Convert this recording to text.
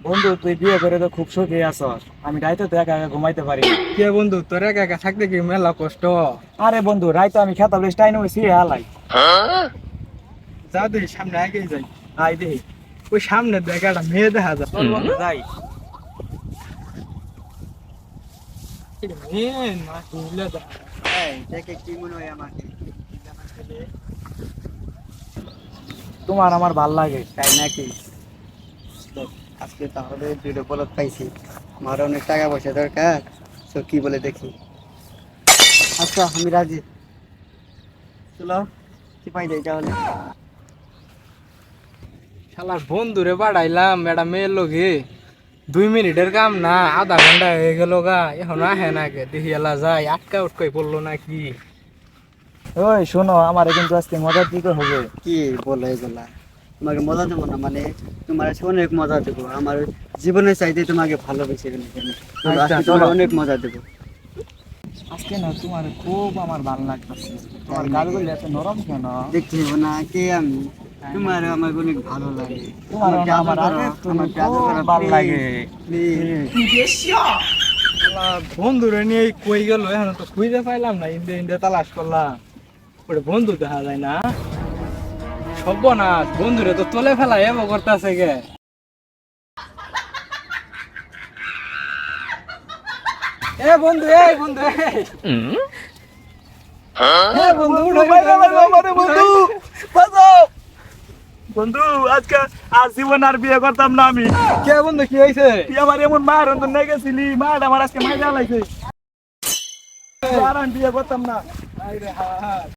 বন্ধু তুই বিয়ে করে তো খুব সুখী আছস, আমি রাইতে তো একা একা ঘুমাইতে পারি না। কে বন্ধু, তোর একা একা থাকতে কি মেলা কষ্ট? আরে বন্ধু রাইতে আমি খেতা বেশ টাইম হয়েছি হালাই। যা দেখি সামনে আগেই যাই। আই দেখি। ওই সামনে দেখ একটা মেয়ে দেখা যায়। চল বন্ধু যাই। মেয়ে না ঢুলে দেখা যায়। এই দেখে কি মনে হয় আমাকে? তোমার আমার ভাল লাগে। তাই নাকি? দেখ, আজকে তাহলে দুটো বলদ পাইছি। আমার অনেক টাকা পয়সা দরকার, তো কি বলে দেখি। আচ্ছা আমি রাজি, চলো কি পাই যাই তাহলে। শালার বন্ধুরে বাড়াইলাম একটা মেয়ের লগে, 2 মিনিটের কাম না, আধা ঘন্টা হয়ে গেল গা, এখন আহে না কে, দেখি এলা যায় আটকা উটকাই পড়লো নাকি। ওই শোনো, আমার কিন্তু আজকে মজার দিকে হবে। কি বলো এগুলা? তোমাকে মজা দেবো না মানে? তোমার আজকে অনেক মজা দেবো, আমার জীবনের চাইতে তোমাকে ভালোবেসে ফেলেছি আমি। চলো, আচ্ছা, আজকে তোমার চলো। অনেক মজা দেবো। আজকে না তোমার খুব আমার ভালো লাগতেছে। তোমার তাই নাকি? গালগুলো এত নরম কেন? দেখতে হবে না কে আমি? তোমার আমার অনেক ভালো লাগে। তোমার আমাকে আমার আদর করো, আগে তুমি আমাকে আদর খুব করো, ভালো please, লাগে। please। শালা বন্ধুরে নিয়ে কই গেল, এখন তো খুঁজে পাইলাম না, ইন্দে ইন্দে তালাশ করলাম, ওটা বন্ধু দেখা যায় না। সর্বনাশ, বন্ধুরে তো তোলে ফেলা এমন করতেছে গে। এ বন্ধু, এই বন্ধু, এই। এ বন্ধু, উঠো, উঠো, উঠো, বন্ধু উঠো। বাঁচাও। বন্ধু আজকে আজ জীবন আর বিয়ে করতাম না আমি। কে বন্ধু, কি হয়েছে? তুই আমার এমন মায়ের অন্তর নিয়ে গেছিলি, মায়ের আমার আজকে মাইরা লাগছে। আর আমি বিয়ে করতাম না। আরে হা হা